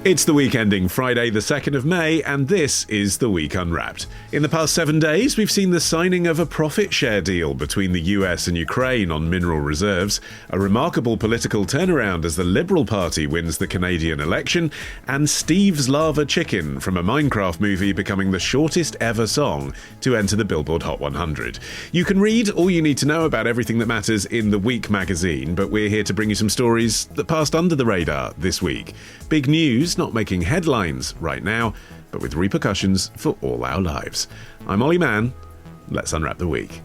It's the week ending Friday the 2nd of May, and this is The Week Unwrapped. In the past 7 days, we've seen the signing of a profit share deal between the US and Ukraine on mineral reserves, a remarkable political turnaround as the Liberal Party wins the Canadian election, and Steve's Lava Chicken from a Minecraft movie becoming the shortest ever song to enter the Billboard Hot 100. You can read all you need to know about everything that matters in The Week magazine, but we're here to bring you some stories that passed under the radar this week. Big news not making headlines right now, but with repercussions for all our lives. I'm Olly Mann. Let's unwrap the week.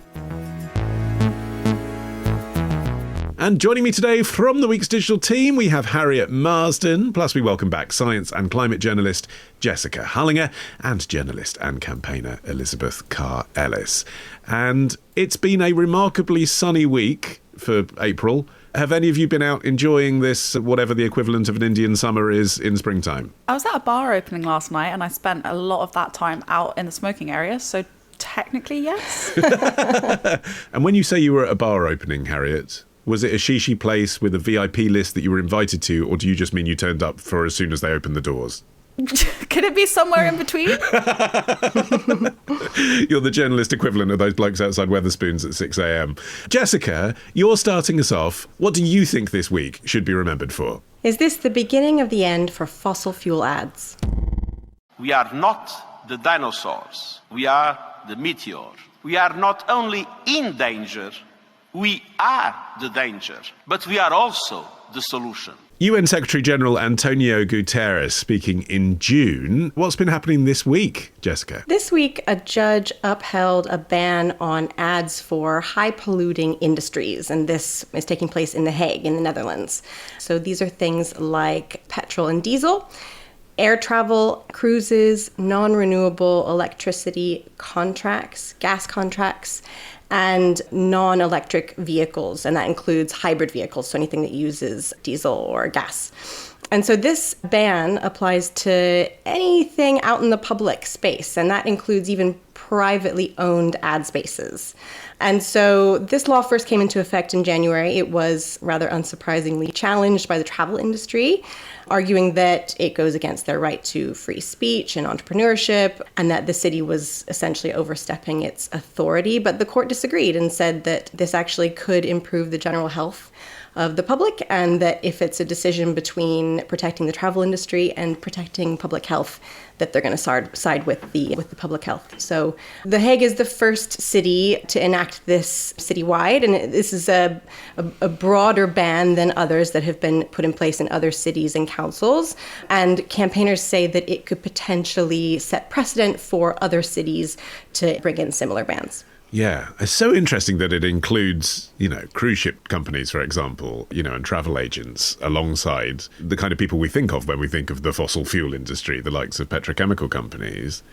And joining me today from the week's digital team, we have Harriet Marsden, plus we welcome back science and climate journalist Jessica Hullinger and journalist and campaigner Elizabeth Carr-Ellis. And it's been a remarkably sunny week for April. Have any of you been out enjoying this, whatever the equivalent of an Indian summer is in springtime? I was at a bar opening last night and I spent a lot of that time out in the smoking area, so technically yes. And when you say you were at a bar opening, Harriet, was it a shishi place with a VIP list that you were invited to, or do you just mean you turned up for as soon as they opened the doors? Could it be somewhere in between? You're the journalist equivalent of those blokes outside Wetherspoons at 6 a.m. Jessica, you're starting us off. What do you think this week should be remembered for? Is this the beginning of the end for fossil fuel ads? We are not the dinosaurs. We are the meteor. We are not only in danger, we are the danger, but we are also the solution. UN Secretary-General Antonio Guterres speaking in June. What's been happening this week, Jessica? This week, a judge upheld a ban on ads for high-polluting industries, and this is taking place in The Hague in the Netherlands. So these are things like petrol and diesel, air travel, cruises, non-renewable electricity contracts, gas contracts, and non-electric vehicles, and that includes hybrid vehicles, so anything that uses diesel or gas. And so this ban applies to anything out in the public space, and that includes even privately owned ad spaces. And so this law first came into effect in January. It was rather unsurprisingly challenged by the travel industry, arguing that it goes against their right to free speech and entrepreneurship, and that the city was essentially overstepping its authority. But the court disagreed and said that this actually could improve the general health of the public, and that if it's a decision between protecting the travel industry and protecting public health, that they're going to side with the public health. So The Hague is the first city to enact this citywide, and this is a broader ban than others that have been put in place in other cities and councils. And campaigners say that it could potentially set precedent for other cities to bring in similar bans. Yeah, it's so interesting that it includes, cruise ship companies, for example, and travel agents alongside the kind of people we think of when we think of the fossil fuel industry, the likes of petrochemical companies.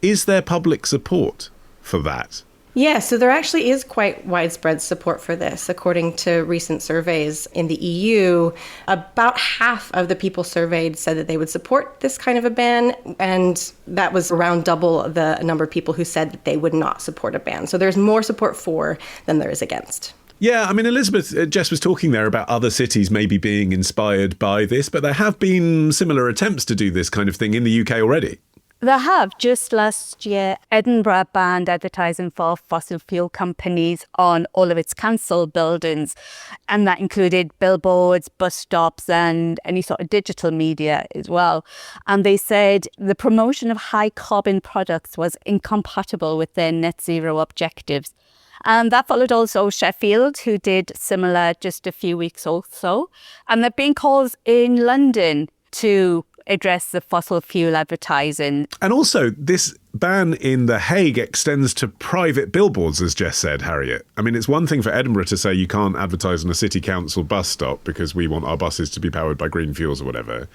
Is there public support for that? Yeah, so there actually is quite widespread support for this. According to recent surveys in the EU, about half of the people surveyed said that they would support this kind of a ban, and that was around double the number of people who said that they would not support a ban. So there's more support for than there is against. Yeah, I mean, Elizabeth, Jess was talking there about other cities maybe being inspired by this, but there have been similar attempts to do this kind of thing in the UK already. They have. Just last year, Edinburgh banned advertising for fossil fuel companies on all of its council buildings. And that included billboards, bus stops, and any sort of digital media as well. And they said the promotion of high carbon products was incompatible with their net zero objectives. And that followed also Sheffield, who did similar just a few weeks or so. And there have been calls in London to address the fossil fuel advertising. And also, this ban in The Hague extends to private billboards, as Jess said, Harriet. I mean, it's one thing for Edinburgh to say you can't advertise on a city council bus stop because we want our buses to be powered by green fuels or whatever.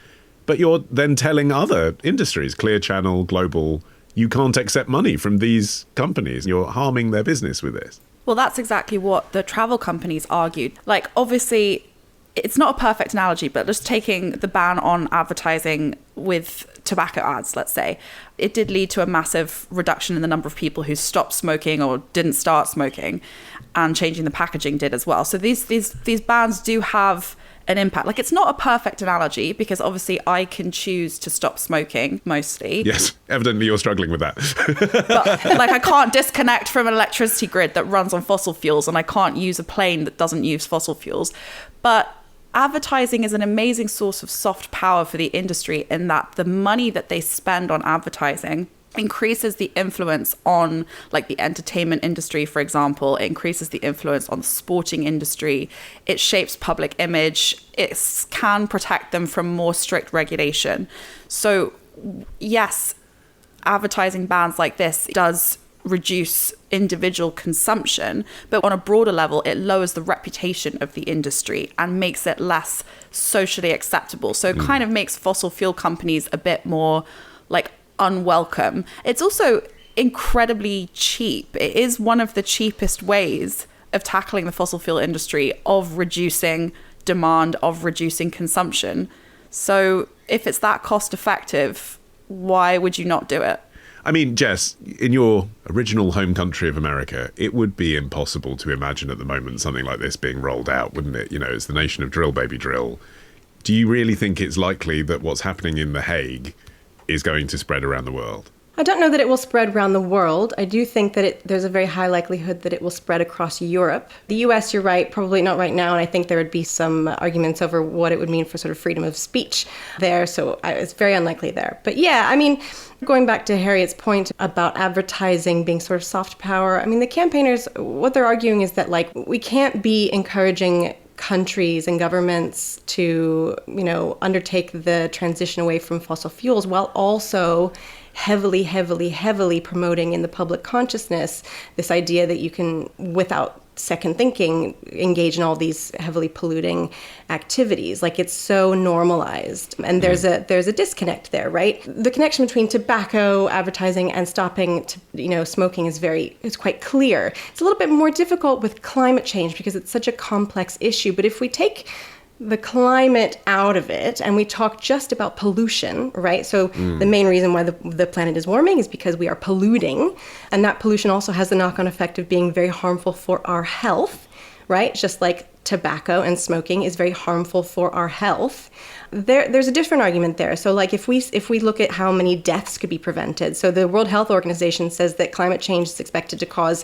But you're then telling other industries, Clear Channel, Global, you can't accept money from these companies. You're harming their business with this. Well, that's exactly what the travel companies argued. Like, obviously, it's not a perfect analogy, but just taking the ban on advertising with tobacco ads, let's say, it did lead to a massive reduction in the number of people who stopped smoking or didn't start smoking, and changing the packaging did as well. So these bans do have an impact. Like, it's not a perfect analogy because obviously I can choose to stop smoking mostly. Yes, evidently you're struggling with that. But like, I can't disconnect from an electricity grid that runs on fossil fuels, and I can't use a plane that doesn't use fossil fuels. But advertising is an amazing source of soft power for the industry in that the money that they spend on advertising increases the influence on, like, the entertainment industry, for example. It increases the influence on the sporting industry. It shapes public image. It can protect them from more strict regulation. So yes, advertising bans like this does reduce individual consumption, but on a broader level, it lowers the reputation of the industry and makes it less socially acceptable. So it kind of makes fossil fuel companies a bit more, like, unwelcome. It's also incredibly cheap. It is one of the cheapest ways of tackling the fossil fuel industry, of reducing demand, of reducing consumption. So if it's that cost effective, why would you not do it? I mean, Jess, in your original home country of America, it would be impossible to imagine at the moment something like this being rolled out, wouldn't it? You know, it's the nation of drill, baby, drill. Do you really think it's likely that what's happening in The Hague is going to spread around the world? I don't know that it will spread around the world. I do think that there's a very high likelihood that it will spread across Europe. The US, you're right, probably not right now, and I think there would be some arguments over what it would mean for sort of freedom of speech there, so it's very unlikely there. But yeah, I mean, going back to Harriet's point about advertising being sort of soft power, I mean, the campaigners, what they're arguing is that, like, we can't be encouraging countries and governments to, you know, undertake the transition away from fossil fuels while also heavily promoting in the public consciousness this idea that you can, without second thinking, engage in all these heavily polluting activities. Like, it's so normalized, and there's a disconnect there, right? The connection between tobacco advertising and stopping smoking is quite clear. It's a little bit more difficult with climate change because it's such a complex issue. But if we take the climate out of it and we talk just about pollution, right? So the main reason why the planet is warming is because we are polluting, and that pollution also has the knock-on effect of being very harmful for our health, right? Just like tobacco and smoking is very harmful for our health. There's a different argument there. So, like, if we look at how many deaths could be prevented, so the World Health Organization says that climate change is expected to cause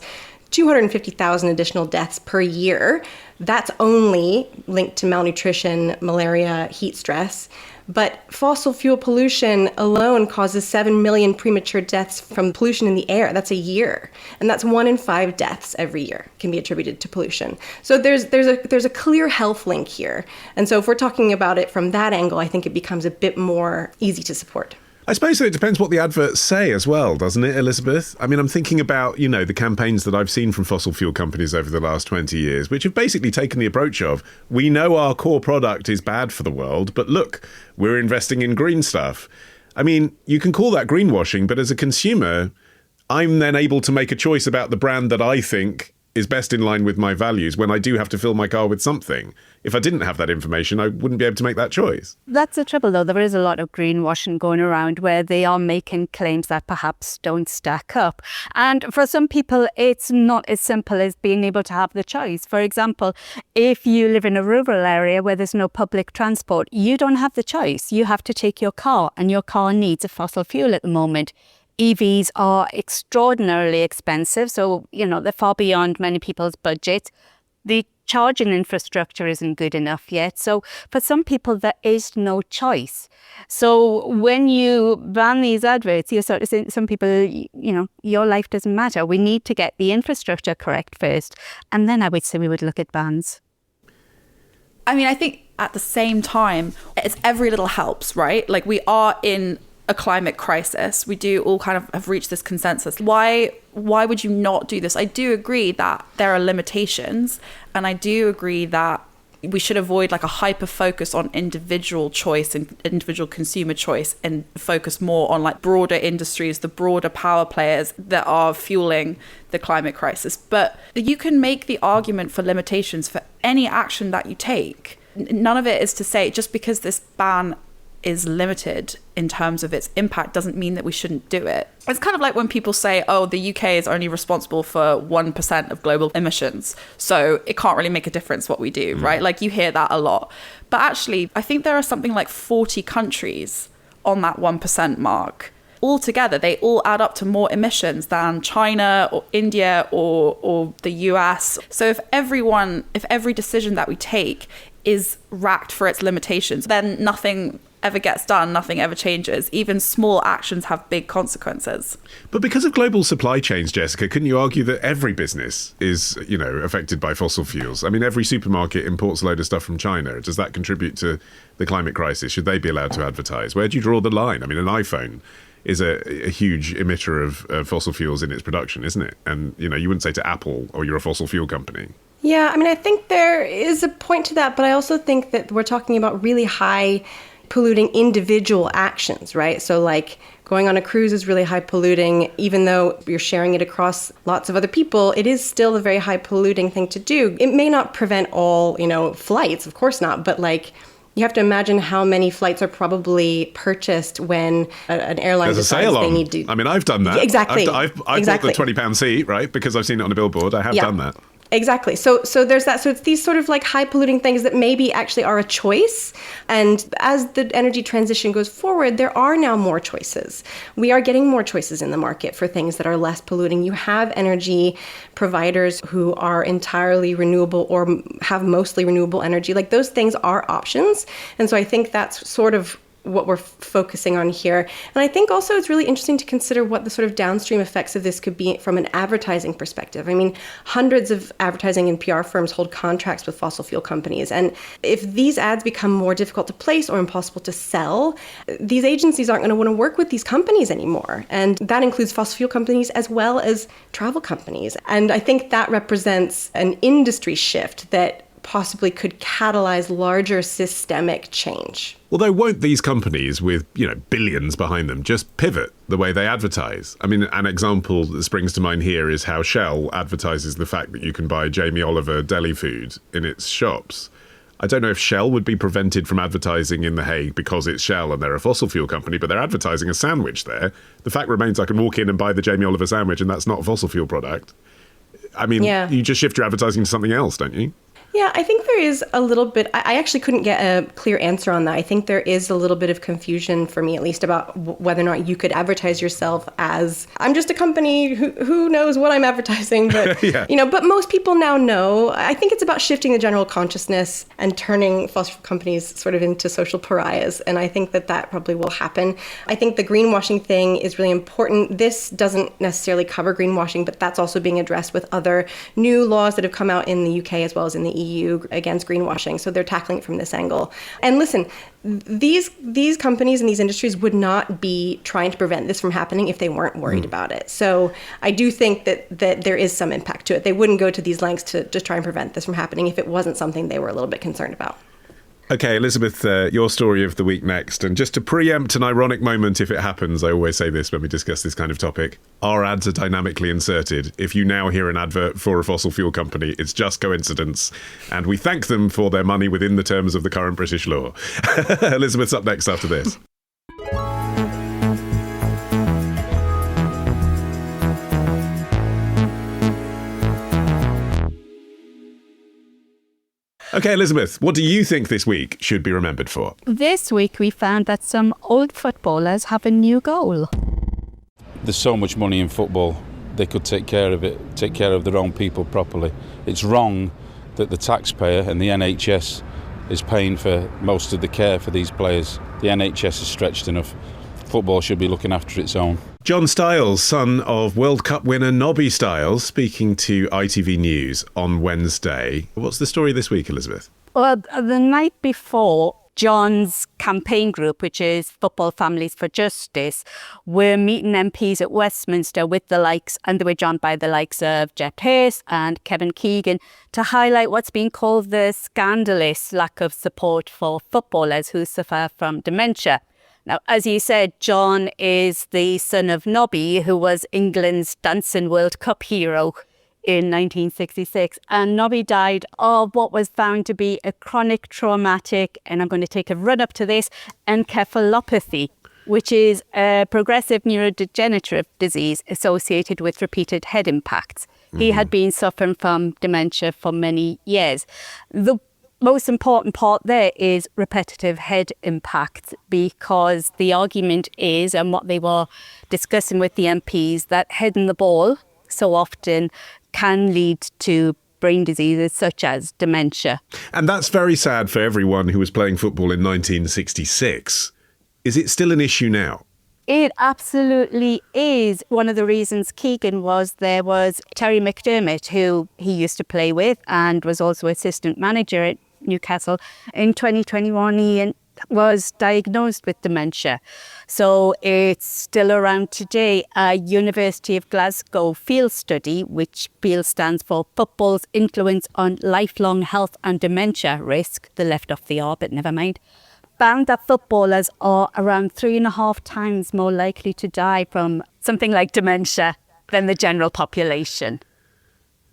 250,000 additional deaths per year. That's only linked to malnutrition, malaria, heat stress. But fossil fuel pollution alone causes 7 million premature deaths from pollution in the air. That's a year. And that's 1 in 5 deaths every year can be attributed to pollution. So there's a clear health link here. And so if we're talking about it from that angle, I think it becomes a bit more easy to support. I suppose it depends what the adverts say as well, doesn't it, Elizabeth? I mean, I'm thinking about, you know, the campaigns that I've seen from fossil fuel companies over the last 20 years, which have basically taken the approach of, we know our core product is bad for the world, but look, we're investing in green stuff. I mean, you can call that greenwashing, but as a consumer, I'm then able to make a choice about the brand that I think is best in line with my values when I do have to fill my car with something. If I didn't have that information, I wouldn't be able to make that choice. That's the trouble, though. There is a lot of greenwashing going around where they are making claims that perhaps don't stack up. And for some people, it's not as simple as being able to have the choice. For example, if you live in a rural area where there's no public transport, you don't have the choice. You have to take your car, and your car needs a fossil fuel at the moment. EVs are extraordinarily expensive, so, you know, they're far beyond many people's budget. The charging infrastructure isn't good enough yet. So for some people, there is no choice. So when you ban these adverts, you sort of say to some people, you know, your life doesn't matter. We need to get the infrastructure correct first. And then I would say we would look at bans. I mean, I think at the same time, it's every little helps, right? Like, we are in a climate crisis. We do all kind of have reached this consensus. Why would you not do this? I do agree that there are limitations, and I do agree that we should avoid like a hyper focus on individual choice and individual consumer choice, and focus more on like broader industries, the broader power players that are fueling the climate crisis. But you can make the argument for limitations for any action that you take. None of it is to say just because this ban is limited in terms of its impact doesn't mean that we shouldn't do it. It's kind of like when people say, oh, the UK is only responsible for 1% of global emissions, so it can't really make a difference what we do, right? Like, you hear that a lot. But actually, I think there are something like 40 countries on that 1% mark. Altogether, they all add up to more emissions than China or India or the US. So if every decision that we take is racked for its limitations, then nothing ever gets done, nothing ever changes. Even small actions have big consequences. But because of global supply chains, Jessica, couldn't you argue that every business is, affected by fossil fuels? I mean, every supermarket imports a load of stuff from China. Does that contribute to the climate crisis? Should they be allowed to advertise? Where do you draw the line? I mean, an iPhone is a huge emitter of fossil fuels in its production, isn't it? And, you wouldn't say to Apple, oh, you're a fossil fuel company. Yeah, I mean, I think there is a point to that, but I also think that we're talking about really high polluting individual actions, right? So like going on a cruise is really high polluting, even though you're sharing it across lots of other people, it is still a very high polluting thing to do. It may not prevent all, flights, of course not, but like you have to imagine how many flights are probably purchased when an airline decides they need to. I mean, I've done that. Yeah, exactly. I've bought the £20 seat, right? Because I've seen it on a billboard. I have done that. Exactly. So there's that. So it's these sort of like high polluting things that maybe actually are a choice. And as the energy transition goes forward, there are now more choices. We are getting more choices in the market for things that are less polluting. You have energy providers who are entirely renewable or have mostly renewable energy. Like those things are options. And so I think that's sort of what we're focusing on here. And I think also it's really interesting to consider what the sort of downstream effects of this could be from an advertising perspective. I mean, hundreds of advertising and PR firms hold contracts with fossil fuel companies. And if these ads become more difficult to place or impossible to sell, these agencies aren't going to want to work with these companies anymore. And that includes fossil fuel companies as well as travel companies. And I think that represents an industry shift that possibly could catalyze larger systemic change. Although won't these companies with, billions behind them just pivot the way they advertise? I mean, an example that springs to mind here is how Shell advertises the fact that you can buy Jamie Oliver deli food in its shops. I don't know if Shell would be prevented from advertising in The Hague because it's Shell and they're a fossil fuel company, but they're advertising a sandwich there. The fact remains I can walk in and buy the Jamie Oliver sandwich and that's not a fossil fuel product. I mean, You just shift your advertising to something else, don't you? Yeah, I think there is a little bit. I actually couldn't get a clear answer on that. I think there is a little bit of confusion for me, at least, about whether or not you could advertise yourself as, I'm just a company, who knows what I'm advertising, but, but most people now know. I think it's about shifting the general consciousness and turning fossil fuel companies sort of into social pariahs. And I think that probably will happen. I think the greenwashing thing is really important. This doesn't necessarily cover greenwashing, but that's also being addressed with other new laws that have come out in the UK as well as in the EU against greenwashing. So they're tackling it from this angle. And listen, these companies and these industries would not be trying to prevent this from happening if they weren't worried about it. So I do think that there is some impact to it. They wouldn't go to these lengths to try and prevent this from happening if it wasn't something they were a little bit concerned about. Okay, Elizabeth, your story of the week next. And just to preempt an ironic moment if it happens, I always say this when we discuss this kind of topic, our ads are dynamically inserted. If you now hear an advert for a fossil fuel company, it's just coincidence. And we thank them for their money within the terms of the current British law. Elizabeth's up next after this. Okay, Elizabeth, what do you think this week should be remembered for? This week we found that some old footballers have a new goal. There's so much money in football, they could take care of it, take care of their own people properly. It's wrong that the taxpayer and the NHS is paying for most of the care for these players. The NHS is stretched enough. Football should be looking after its own. John Styles, son of World Cup winner Nobby Styles, speaking to ITV News on Wednesday. What's the story this week, Elizabeth? Well, the night before, John's campaign group, which is Football Families for Justice, were meeting MPs at Westminster with the likes, and they were joined by the likes of Jeff Hayes and Kevin Keegan, to highlight what's being called the scandalous lack of support for footballers who suffer from dementia. Now, as you said, John is the son of Nobby, who was England's dancing World Cup hero in 1966, and Nobby died of what was found to be a chronic traumatic, and I'm going to take a run up to this, encephalopathy, which is a progressive neurodegenerative disease associated with repeated head impacts. He had been suffering from dementia for many years. The most important part there is repetitive head impacts, because the argument is, and what they were discussing with the MPs, that heading the ball so often can lead to brain diseases such as dementia. And that's very sad for everyone who was playing football in 1966. Is it still an issue now? It absolutely is. One of the reasons Keegan was there was Terry McDermott, who he used to play with and was also assistant manager at Newcastle. In 2021, he was diagnosed with dementia. So it's still around today. A University of Glasgow field study, which field stands for Football's Influence on Lifelong Health and Dementia Risk, they left off the R, but never mind, found that footballers are around 3.5 times more likely to die from something like dementia than the general population.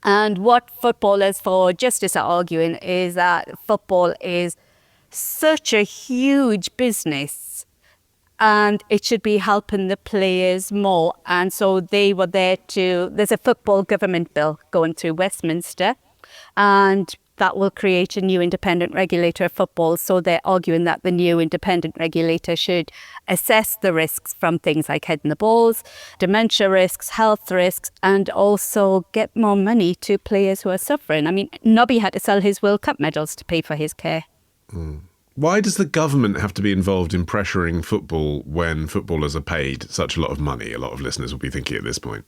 And what Footballers for Justice are arguing is that football is such a huge business and it should be helping the players more. And so they were there there's a football government bill going through Westminster, and that will create a new independent regulator of football. So they're arguing that the new independent regulator should assess the risks from things like heading the balls, dementia risks, health risks, and also get more money to players who are suffering. I mean, Nobby had to sell his World Cup medals to pay for his care. Why does the government have to be involved in pressuring football when footballers are paid such a lot of money? A lot of listeners will be thinking at this point.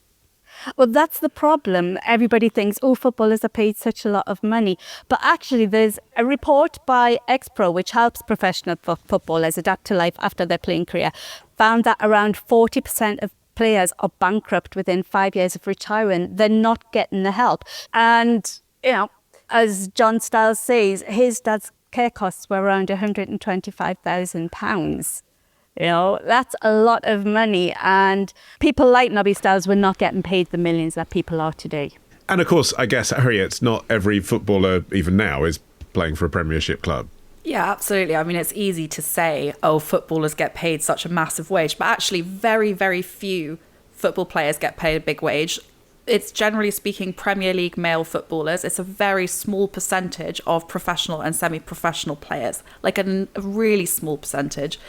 Well, that's the problem. Everybody thinks, oh, footballers are paid such a lot of money. But actually, there's a report by Expro, which helps professional footballers adapt to life after their playing career, found that around 40% of players are bankrupt within 5 years of retiring. They're not getting the help. And, you know, as John Stiles says, his dad's care costs were around £125,000. You know, that's a lot of money, and people like Nobby Stiles were not getting paid the millions that people are today. And of course, I guess, Harriet, not every footballer, even now, is playing for a Premiership club. Yeah, absolutely. I mean, it's easy to say, oh, footballers get paid such a massive wage, but actually very, very few football players get paid a big wage. It's generally speaking Premier League male footballers. It's a very small percentage of professional and semi-professional players, like a really small percentage.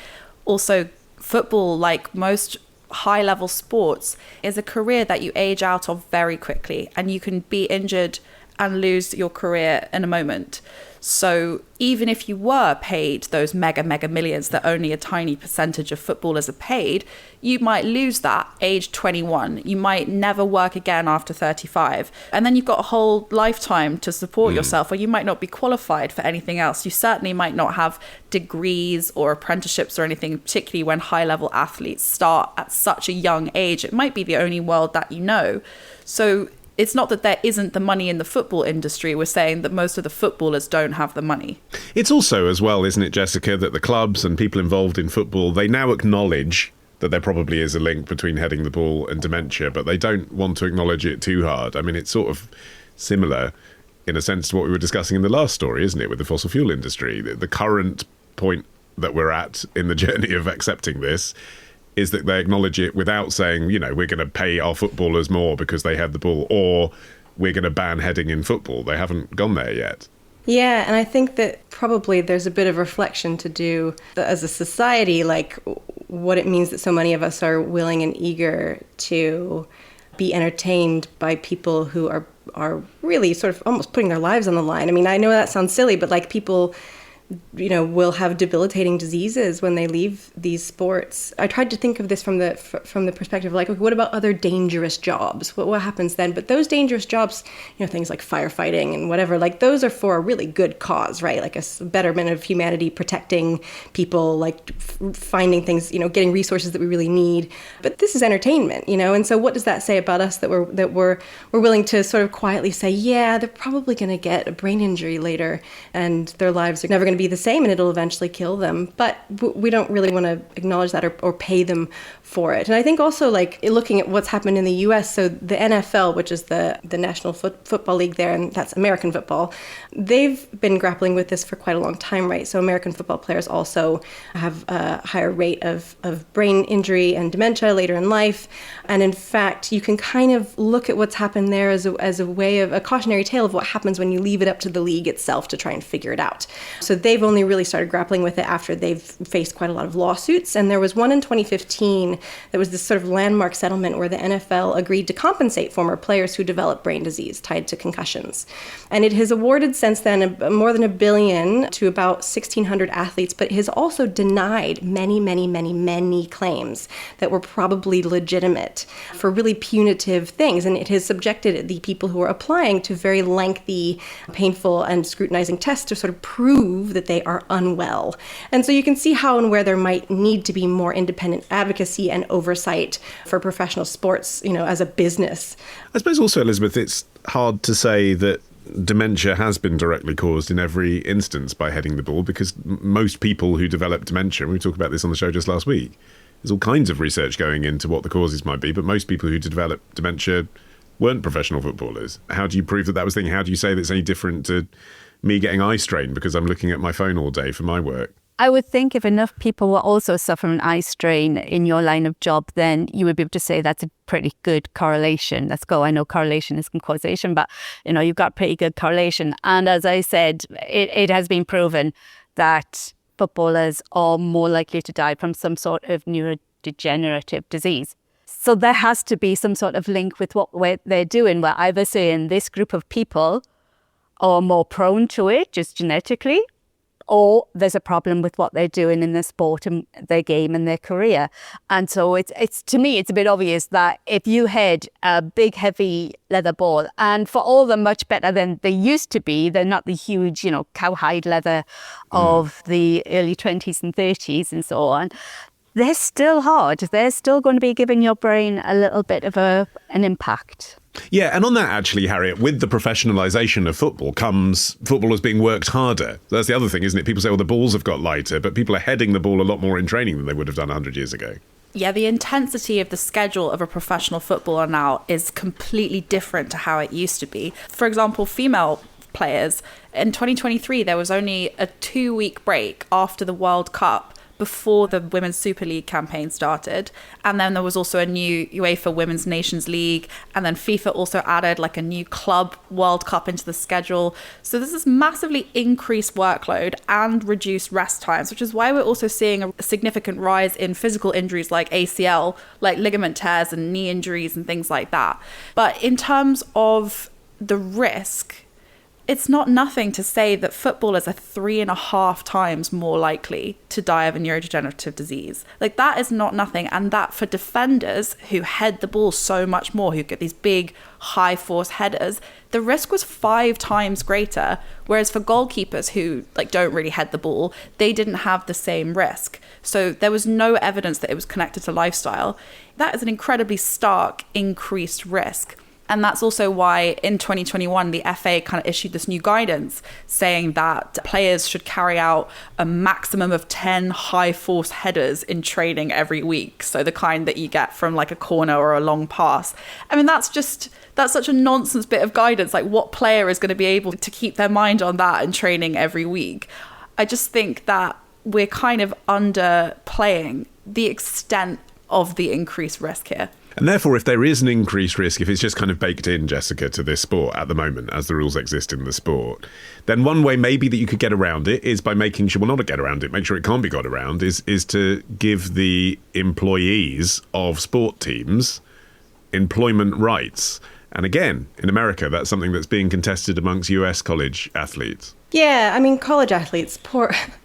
Also, football, like most high-level sports, is a career that you age out of very quickly, and you can be injured and lose your career in a moment. So even if you were paid those mega millions that only a tiny percentage of footballers are paid, you might lose that age 21. You might never work again after 35. And then you've got a whole lifetime to support yourself, or you might not be qualified for anything else. You certainly might not have degrees or apprenticeships or anything, particularly when high-level athletes start at such a young age. It might be the only world that you know. So it's not that there isn't the money in the football industry. We're saying that most of the footballers don't have the money. It's also as well, isn't it, Jessica, that the clubs and people involved in football, they now acknowledge that there probably is a link between heading the ball and dementia, but they don't want to acknowledge it too hard. I mean, it's sort of similar in a sense to what we were discussing in the last story, isn't it, with the fossil fuel industry. The current point that we're at in the journey of accepting this is that they acknowledge it without saying, you know, we're going to pay our footballers more because they had the ball, or we're going to ban heading in football. They haven't gone there yet. Yeah, and I think that probably there's a bit of reflection to do as a society, like what it means that so many of us are willing and eager to be entertained by people who are really sort of almost putting their lives on the line. I mean, I know that sounds silly, but like people, you know, will have debilitating diseases when they leave these sports. I tried to think of this from the perspective of like, okay, what about other dangerous jobs? What happens then? But those dangerous jobs, you know, things like firefighting and whatever, like those are for a really good cause, right? Like a betterment of humanity, protecting people, like finding things, you know, getting resources that we really need. But this is entertainment, you know, and so what does that say about us that we're willing to sort of quietly say, yeah, they're probably going to get a brain injury later, and their lives are never going to be the same and it'll eventually kill them. But we don't really want to acknowledge that or pay them for it. And I think also, like, looking at what's happened in the US, so the NFL, which is the National Football League there, and that's American football, they've been grappling with this for quite a long time, right? So American football players also have a higher rate of brain injury and dementia later in life. And in fact, you can kind of look at what's happened there as a way of a cautionary tale of what happens when you leave it up to the league itself to try and figure it out. So they've only really started grappling with it after they've faced quite a lot of lawsuits. And there was one in 2015 that was this sort of landmark settlement where the NFL agreed to compensate former players who developed brain disease tied to concussions. And it has awarded since then more than $1 billion to about 1,600 athletes, but it has also denied many claims that were probably legitimate for really punitive things. And it has subjected the people who are applying to very lengthy, painful, and scrutinizing tests to sort of prove that they are unwell. And so you can see how and where there might need to be more independent advocacy and oversight for professional sports, as a business. I suppose also, Elizabeth, it's hard to say that dementia has been directly caused in every instance by heading the ball, because most people who develop dementia, and we talked about this on the show just last week, there's all kinds of research going into what the causes might be, but most people who develop dementia weren't professional footballers. How do you prove that was the thing? How do you say that's any different to me getting eye strain because I'm looking at my phone all day for my work? I would think if enough people were also suffering eye strain in your line of job, then you would be able to say that's a pretty good correlation. Let's go. I know correlation isn't causation, but you've got pretty good correlation. And as I said, it has been proven that footballers are more likely to die from some sort of neurodegenerative disease. So there has to be some sort of link with what they're doing. We're either saying this group of people are more prone to it just genetically, or there's a problem with what they're doing in their sport and their game and their career. And so it's to me, it's a bit obvious that if you had a big, heavy leather ball, and for all them much better than they used to be, they're not the huge, cowhide leather of the early 20s and 30s and so on, they're still hard. They're still going to be giving your brain a little bit of an impact. Yeah, and on that, actually, Harriet, with the professionalisation of football comes footballers being worked harder. That's the other thing, isn't it? People say, well, the balls have got lighter, but people are heading the ball a lot more in training than they would have done 100 years ago. Yeah, the intensity of the schedule of a professional footballer now is completely different to how it used to be. For example, female players, in 2023, there was only a 2-week break after the World Cup before the Women's Super League campaign started. And then there was also a new UEFA Women's Nations League. And then FIFA also added like a new club World Cup into the schedule. So this is massively increased workload and reduced rest times, which is why we're also seeing a significant rise in physical injuries like ACL, like ligament tears and knee injuries and things like that. But in terms of the risk, it's not nothing to say that footballers are 3.5 times more likely to die of a neurodegenerative disease. Like, that is not nothing. And that for defenders who head the ball so much more, who get these big, high force headers, the risk was 5 times greater. Whereas for goalkeepers who don't really head the ball, they didn't have the same risk. So there was no evidence that it was connected to lifestyle. That is an incredibly stark increased risk. And that's also why in 2021, the FA kind of issued this new guidance saying that players should carry out a maximum of 10 high force headers in training every week. So the kind that you get from like a corner or a long pass. I mean, that's such a nonsense bit of guidance. Like, what player is going to be able to keep their mind on that in training every week? I just think that we're kind of underplaying the extent of the increased risk here. And therefore, if there is an increased risk, if it's just kind of baked in, Jessica, to this sport at the moment, as the rules exist in the sport, then one way maybe that you could get around it is by making sure, well, not to get around it, make sure it can't be got around, is to give the employees of sport teams employment rights. And again, in America, that's something that's being contested amongst US college athletes. Yeah, I mean, college athletes,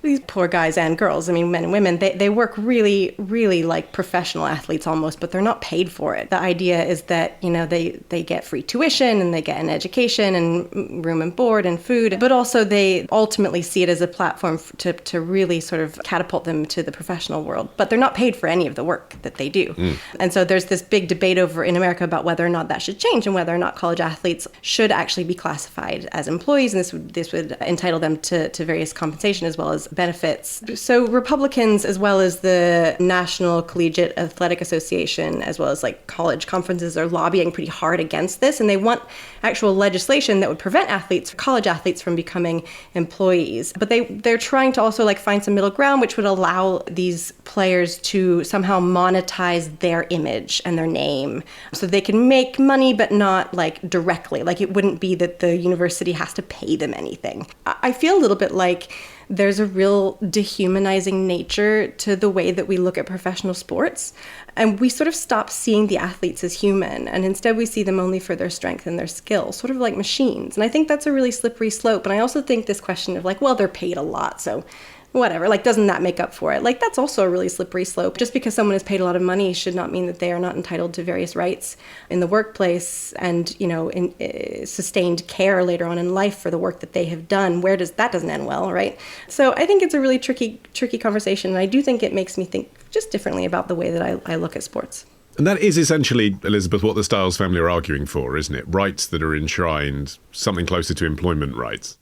these poor guys and girls, I mean, men and women, they work really, really like professional athletes almost, but they're not paid for it. The idea is that, they get free tuition and they get an education and room and board and food, but also they ultimately see it as a platform to really sort of catapult them to the professional world. But they're not paid for any of the work that they do. And so there's this big debate over in America about whether or not that should change and whether or not college athletes should actually be classified as employees. And this would entitle them to various compensation as well as benefits. So Republicans, as well as the National Collegiate Athletic Association, as well as like college conferences, are lobbying pretty hard against this, and they want actual legislation that would prevent college athletes from becoming employees. But they're trying to also like find some middle ground, which would allow these players to somehow monetize their image and their name, so they can make money, but not like directly. Like it wouldn't be that the university has to pay them anything. I feel a little bit like there's a real dehumanizing nature to the way that we look at professional sports. And we sort of stop seeing the athletes as human, and instead we see them only for their strength and their skill, sort of like machines. And I think that's a really slippery slope. And I also think this question of like, well, they're paid a lot, so whatever, like, doesn't that make up for it? Like, that's also a really slippery slope. Just because someone is paid a lot of money should not mean that they are not entitled to various rights in the workplace and, you know, in sustained care later on in life for the work that they have done. That doesn't end well, right? So I think it's a really tricky conversation. And I do think it makes me think just differently about the way that I look at sports. And that is essentially, Elizabeth, what the Stiles family are arguing for, isn't it? Rights that are enshrined, something closer to employment rights.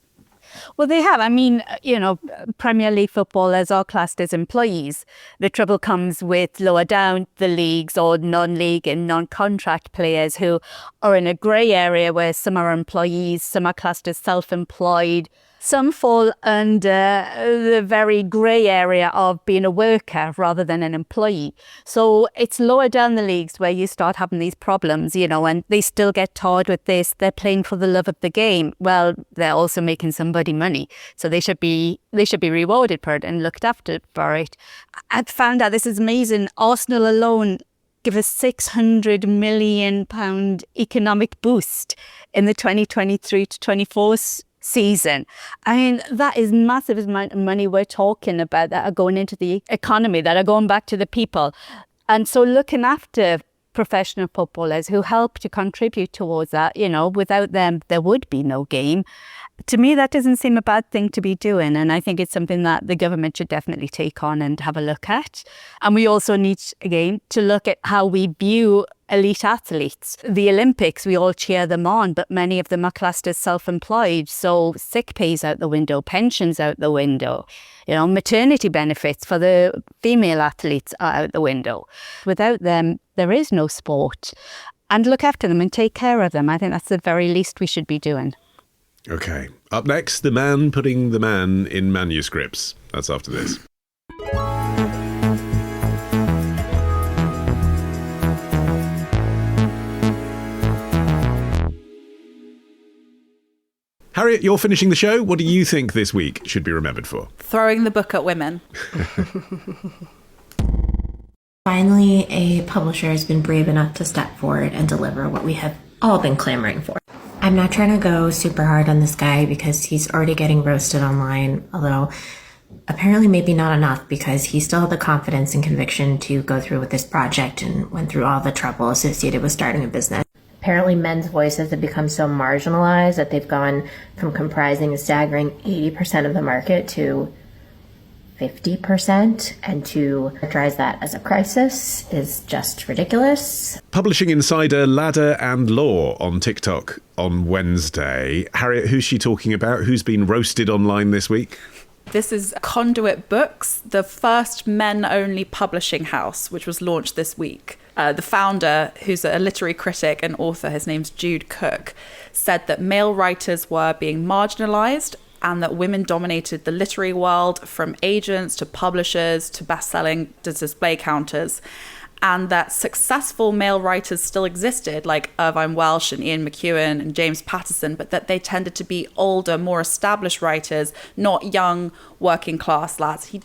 Well, they have. I mean, you know, Premier League footballers are classed as employees. The trouble comes with lower down the leagues or non-league and non-contract players who are in a grey area where some are employees, some are classed as self-employed. Some fall under the very grey area of being a worker rather than an employee. So it's lower down the leagues where you start having these problems, you know, and they still get tarred with this. They're playing for the love of the game. Well, they're also making somebody money. So they should be rewarded for it and looked after for it. I found out, this is amazing, Arsenal alone give a £600 million economic boost in the 2023 to 24 season. I mean, that is massive amount of money we're talking about that are going into the economy, that are going back to the people. And so looking after professional footballers who help to contribute towards that, you know, without them, there would be no game. To me, that doesn't seem a bad thing to be doing. And I think it's something that the government should definitely take on and have a look at. And we also need, again, to look at how we view elite athletes. The Olympics, we all cheer them on, but many of them are classed as self-employed. So sick pay's out the window, pensions out the window, you know, maternity benefits for the female athletes are out the window. Without them, there is no sport. And look after them and take care of them. I think that's the very least we should be doing. Okay. Up next, the man putting the man in manuscripts. That's after this. Harriet, you're finishing the show. What do you think this week should be remembered for? Throwing the book at women. Finally, a publisher has been brave enough to step forward and deliver what we have all been clamoring for. I'm not trying to go super hard on this guy because he's already getting roasted online, although apparently maybe not enough because he still had the confidence and conviction to go through with this project and went through all the trouble associated with starting a business. Apparently men's voices have become so marginalized that they've gone from comprising a staggering 80% of the market to 50%, and to characterize that as a crisis is just ridiculous. Publishing insider Ladder and Law on TikTok on Wednesday. Harriet, who's she talking about? Who's been roasted online this week? This is Conduit Books, the first men-only publishing house, which was launched this week. The founder, who's a literary critic and author, his name's Jude Cook, said that male writers were being marginalized and that women dominated the literary world, from agents to publishers to best-selling to display counters, and that successful male writers still existed, like Irvine Welsh and Ian McEwan and James Patterson, but that they tended to be older, more established writers, not young working class lads.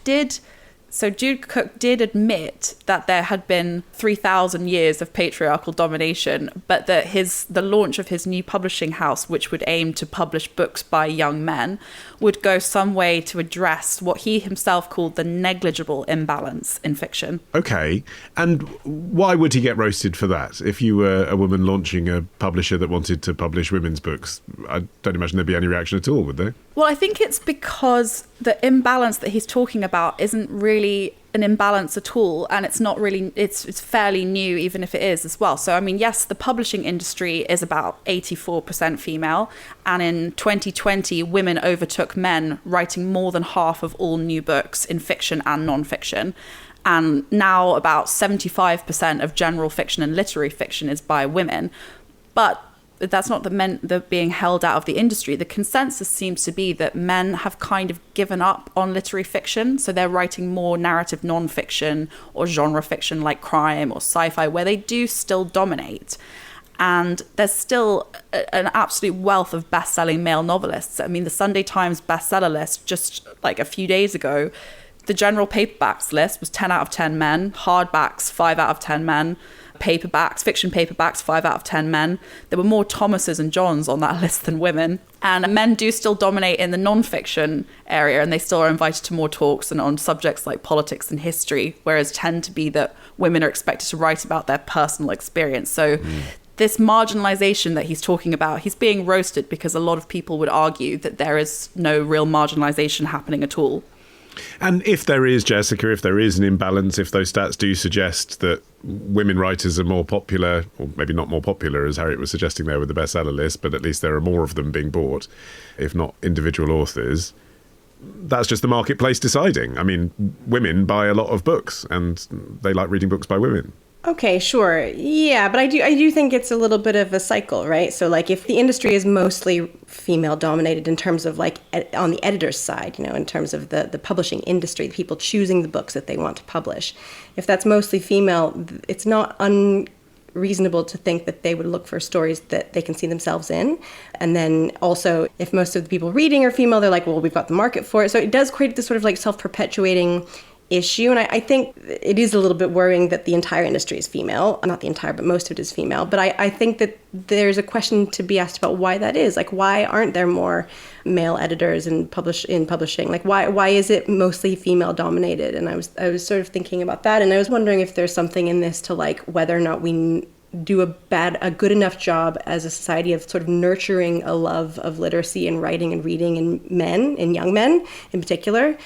So Jude Cook did admit that there had been 3,000 years of patriarchal domination, but that the launch of his new publishing house, which would aim to publish books by young men, would go some way to address what he himself called the negligible imbalance in fiction. Okay. And why would he get roasted for that? If you were a woman launching a publisher that wanted to publish women's books, I don't imagine there'd be any reaction at all, would there? Well, I think it's because the imbalance that he's talking about isn't really an imbalance at all, and it's not really, it's fairly new, even if it is as well. So I mean, yes, the publishing industry is about 84% female, and in 2020 women overtook men, writing more than half of all new books in fiction and non-fiction. And now about 75% of general fiction and literary fiction is by women. But that's not the men that are being held out of the industry. The consensus seems to be that men have kind of given up on literary fiction. So they're writing more narrative non-fiction or genre fiction like crime or sci-fi, where they do still dominate. And there's still an absolute wealth of best-selling male novelists. I mean, the Sunday Times bestseller list just like a few days ago, the general paperbacks list was 10 out of 10 men, hardbacks 5 out of 10 men, paperbacks, fiction paperbacks, 5 out of 10 men. There were more Thomases and Johns on that list than women. And men do still dominate in the non-fiction area, and they still are invited to more talks and on subjects like politics and history, whereas tend to be that women are expected to write about their personal experience. So this marginalization that he's talking about, he's being roasted because a lot of people would argue that there is no real marginalization happening at all. And if there is, Jessica, if there is an imbalance, if those stats do suggest that women writers are more popular, or maybe not more popular, as Harriet was suggesting there with the bestseller list, but at least there are more of them being bought, if not individual authors, that's just the marketplace deciding. I mean, women buy a lot of books, and they like reading books by women. Okay, sure. Yeah, but I do think it's a little bit of a cycle, right? So like if the industry is mostly female dominated in terms of like on the editor's side, you know, in terms of the publishing industry, the people choosing the books that they want to publish, if that's mostly female, it's not unreasonable to think that they would look for stories that they can see themselves in. And then also if most of the people reading are female, they're like, well, we've got the market for it. So it does create this sort of like self-perpetuating issue. And I think it is a little bit worrying that the entire industry is female. Not the entire, but most of it is female. But I think that there's a question to be asked about why that is. Like, why aren't there more male editors in publishing? Like, why is it mostly female dominated? And I was sort of thinking about that. And I was wondering if there's something in this to like whether or not we do a good enough job as a society of sort of nurturing a love of literacy and writing and reading in men, in young men in particular.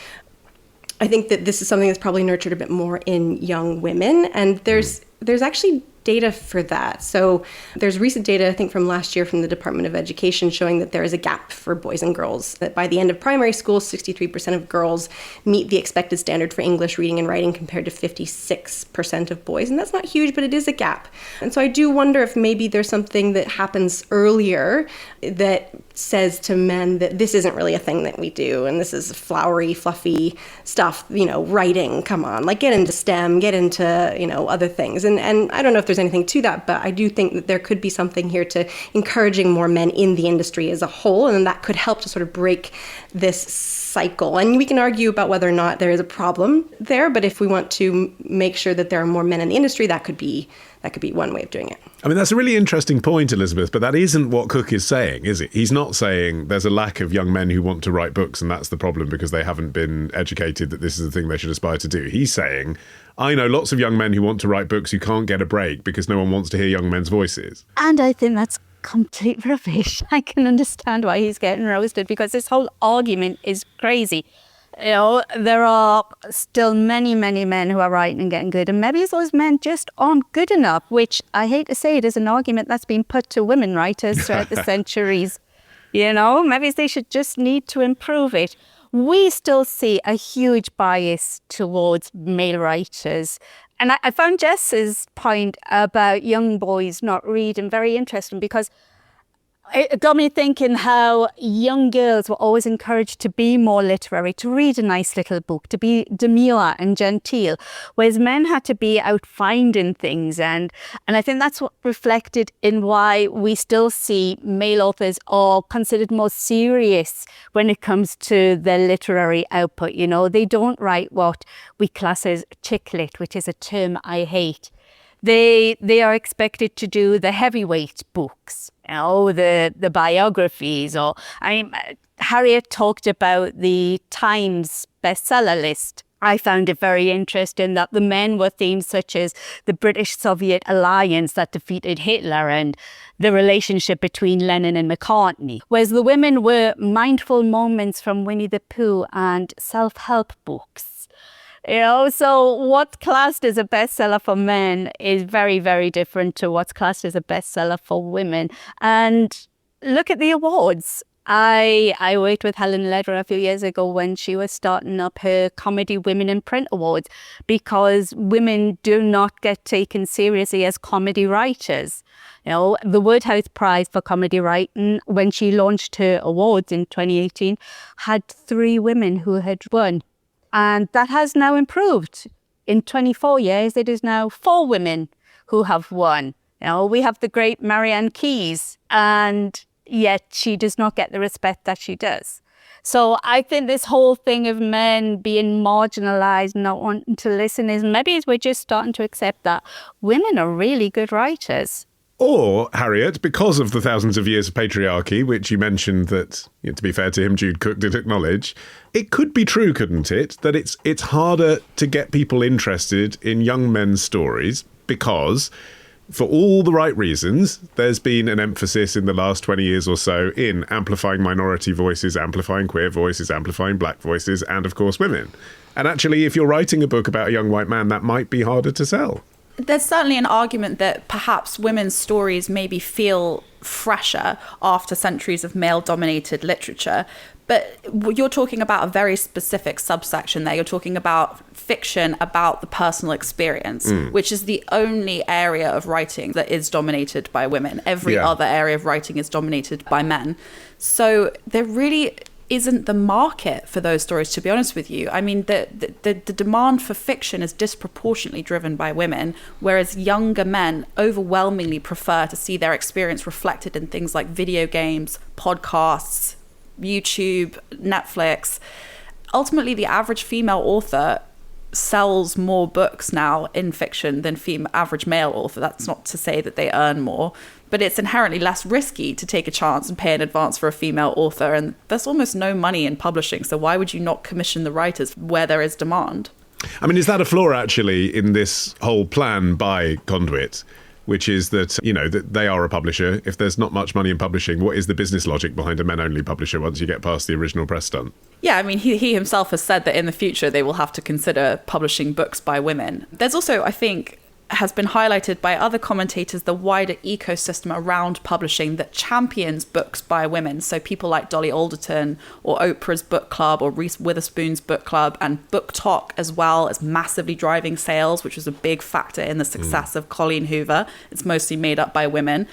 I think that this is something that's probably nurtured a bit more in young women, and there's actually data for that. So there's recent data, I think from last year from the Department of Education, showing that there is a gap for boys and girls, that by the end of primary school, 63% of girls meet the expected standard for English reading and writing compared to 56% of boys. And that's not huge, but it is a gap. And so I do wonder if maybe there's something that happens earlier that says to men that this isn't really a thing that we do, and this is flowery, fluffy stuff, you know, writing, come on, like get into STEM, get into, you know, other things. And I don't know if there's anything to that, but I do think that there could be something here to encouraging more men in the industry as a whole, and that could help to sort of break this cycle. And we can argue about whether or not there is a problem there, but if we want to make sure that there are more men in the industry, that could be one way of doing it. I mean, that's a really interesting point, Elizabeth, but that isn't what Cook is saying, is it? He's not saying there's a lack of young men who want to write books and that's the problem because they haven't been educated that this is the thing they should aspire to do. He's saying, I know lots of young men who want to write books who can't get a break because no one wants to hear young men's voices. And I think that's complete rubbish. I can understand why he's getting roasted because this whole argument is crazy. You know, there are still many, many men who are writing and getting good, and maybe those men just aren't good enough, which I hate to say it is an argument that's been put to women writers throughout the centuries. You know, maybe they should just need to improve it. We still see a huge bias towards male writers. And I found Jess's point about young boys not reading very interesting because it got me thinking how young girls were always encouraged to be more literary, to read a nice little book, to be demure and genteel, whereas men had to be out finding things. And I think that's what reflected in why we still see male authors are considered more serious when it comes to their literary output. You know, they don't write what we class as chick lit, which is a term I hate. They are expected to do the heavyweight books, you know, the biographies. Or Harriet talked about the Times bestseller list. I found it very interesting that the men were themes such as the British-Soviet alliance that defeated Hitler and the relationship between Lennon and McCartney, whereas the women were mindful moments from Winnie the Pooh and self-help books. So what's classed as a bestseller for men is very, very different to what's classed as a bestseller for women. And look at the awards. I worked with Helen Lederer a few years ago when she was starting up her Comedy Women in Print Awards, because women do not get taken seriously as comedy writers. The Woodhouse Prize for Comedy Writing, when she launched her awards in 2018, had 3 women who had won. And that has now improved. In 24 years, it is now 4 women who have won. We have the great Marianne Keyes, and yet she does not get the respect that she does. So I think this whole thing of men being marginalized, not wanting to listen, is maybe we're just starting to accept that women are really good writers. Or, Harriet, because of the thousands of years of patriarchy, which you mentioned that, to be fair to him, Jude Cook did acknowledge, it could be true, couldn't it, that it's harder to get people interested in young men's stories because, for all the right reasons, there's been an emphasis in the last 20 years or so in amplifying minority voices, amplifying queer voices, amplifying black voices, and, of course, women. And actually, if you're writing a book about a young white man, that might be harder to sell. There's certainly an argument that perhaps women's stories maybe feel fresher after centuries of male-dominated literature. But you're talking about a very specific subsection there. You're talking about fiction about the personal experience, which is the only area of writing that is dominated by women. Every other area of writing is dominated by men. So there really isn't the market for those stories, to be honest with you. I mean, the demand for fiction is disproportionately driven by women, whereas younger men overwhelmingly prefer to see their experience reflected in things like video games, podcasts, YouTube, Netflix. Ultimately, the average female author sells more books now in fiction than average male author. That's not to say that they earn more, but it's inherently less risky to take a chance and pay in advance for a female author. And there's almost no money in publishing. So why would you not commission the writers where there is demand? I mean, is that a flaw, actually, in this whole plan by Conduit, which is that, that they are a publisher? If there's not much money in publishing, what is the business logic behind a men-only publisher once you get past the original press stunt? Yeah, I mean, he himself has said that in the future they will have to consider publishing books by women. There's also, I think, has been highlighted by other commentators, the wider ecosystem around publishing that champions books by women. So people like Dolly Alderton or Oprah's book club or Reese Witherspoon's book club, and Book Talk as well as massively driving sales, which was a big factor in the success of Colleen Hoover. It's mostly made up by women.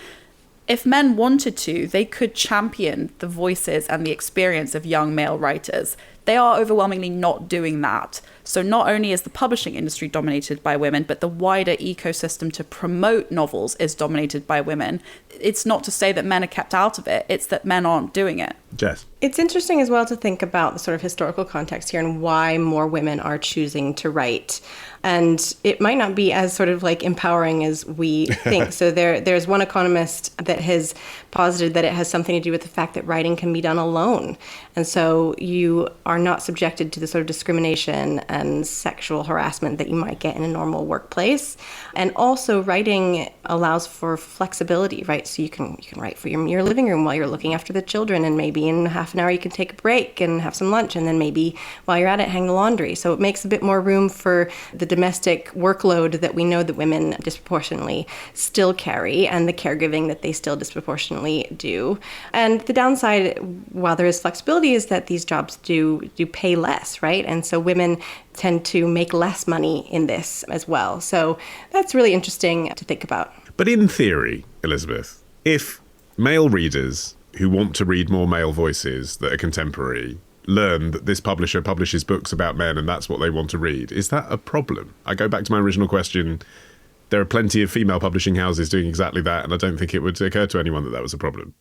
If men wanted to, they could champion the voices and the experience of young male writers. They are overwhelmingly not doing that. So not only is the publishing industry dominated by women, but the wider ecosystem to promote novels is dominated by women. It's not to say that men are kept out of it. It's that men aren't doing it. Jess? It's interesting as well to think about the sort of historical context here and why more women are choosing to write. And it might not be as sort of like empowering as we think. So there's one economist that has posited that it has something to do with the fact that writing can be done alone. And so you are not subjected to the sort of discrimination and sexual harassment that you might get in a normal workplace. And also writing allows for flexibility, right? So you can write for your living room while you're looking after the children, and maybe in half an hour you can take a break and have some lunch, and then maybe while you're at it, hang the laundry. So it makes a bit more room for the domestic workload that we know that women disproportionately still carry, and the caregiving that they still disproportionately do. And the downside, while there is flexibility, is that these jobs do pay less, right? And so women tend to make less money in this as well. So that's really interesting to think about. But in theory, Elizabeth, if male readers who want to read more male voices that are contemporary learn that this publisher publishes books about men and that's what they want to read, is that a problem? I go back to my original question. There are plenty of female publishing houses doing exactly that, and I don't think it would occur to anyone that that was a problem.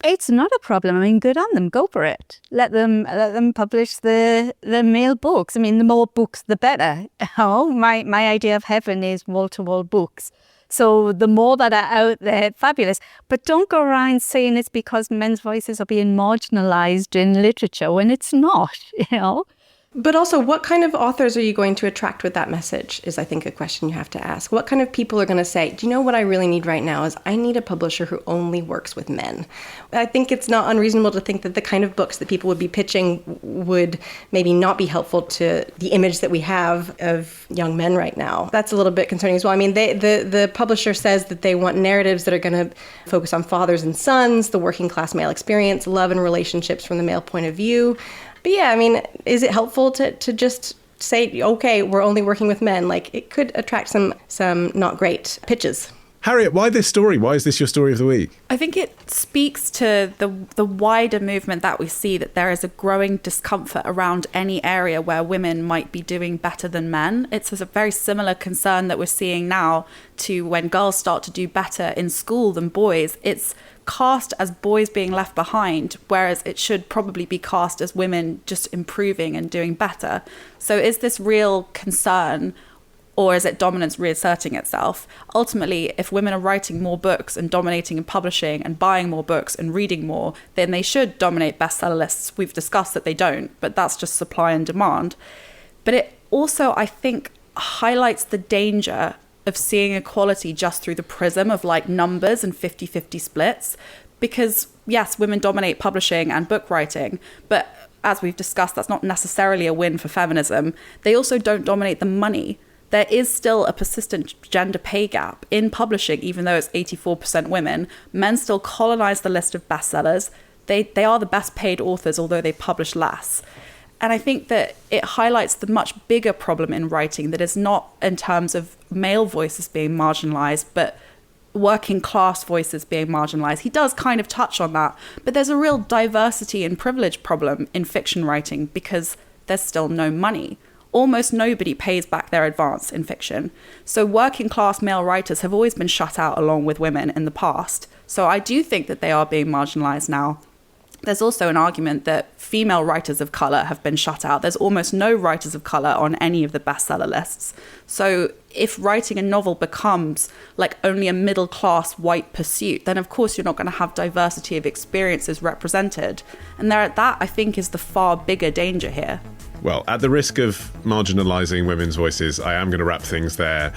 It's not a problem. I mean, good on them. Go for it. Let them publish the male books. I mean, the more books, the better. Oh, my idea of heaven is wall-to-wall books. So the more that are out there, fabulous. But don't go around saying it's because men's voices are being marginalized in literature when it's not, But also, what kind of authors are you going to attract with that message is, I think, a question you have to ask. What kind of people are going to say, do you know what I really need right now is I need a publisher who only works with men? I think it's not unreasonable to think that the kind of books that people would be pitching would maybe not be helpful to the image that we have of young men right now. That's a little bit concerning as well. I mean, the publisher says that they want narratives that are going to focus on fathers and sons, the working class male experience, love and relationships from the male point of view. But yeah, I mean, is it helpful to just say, okay, we're only working with men? Like, it could attract some not great pitches. Harriet, why this story? Why is this your story of the week? I think it speaks to the wider movement that we see, that there is a growing discomfort around any area where women might be doing better than men. It's a very similar concern that we're seeing now to when girls start to do better in school than boys. It's cast as boys being left behind, whereas it should probably be cast as women just improving and doing better. So is this real concern, or is it dominance reasserting itself? Ultimately, if women are writing more books and dominating in publishing and buying more books and reading more, then they should dominate bestseller lists. We've discussed that they don't, but that's just supply and demand. But it also, I think, highlights the danger of seeing equality just through the prism of like numbers and 50-50 splits. Because yes, women dominate publishing and book writing, but as we've discussed, that's not necessarily a win for feminism. They also don't dominate the money. There is still a persistent gender pay gap in publishing, even though it's 84% women. Men still colonize the list of bestsellers. They are the best paid authors, although they publish less. And I think that it highlights the much bigger problem in writing, that is not in terms of male voices being marginalized, but working class voices being marginalized. He does kind of touch on that, but there's a real diversity and privilege problem in fiction writing because there's still no money. Almost nobody pays back their advance in fiction. So working class male writers have always been shut out along with women in the past. So I do think that they are being marginalized now. There's also an argument that female writers of colour have been shut out. There's almost no writers of colour on any of the bestseller lists. So if writing a novel becomes like only a middle-class white pursuit, then of course you're not going to have diversity of experiences represented. And that, I think, is the far bigger danger here. Well, at the risk of marginalising women's voices, I am going to wrap things there.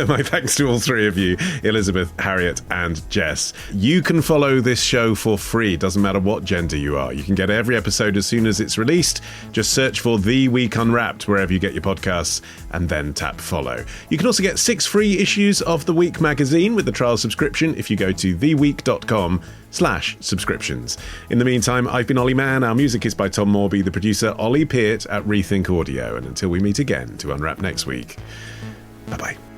My thanks to all three of you, Elizabeth, Harriet and Jess. You can follow this show for free. Doesn't matter what gender you are. You can get every episode as soon as it's released. Just search for The Week Unwrapped wherever you get your podcasts and then tap follow. You can also get 6 free issues of The Week magazine with the trial subscription if you go to theweek.com/subscriptions. In the meantime, I've been Olly Mann. Our music is by Tom Morby, the producer Ollie Peart at Rethink Audio. And until we meet again to unwrap next week, bye-bye.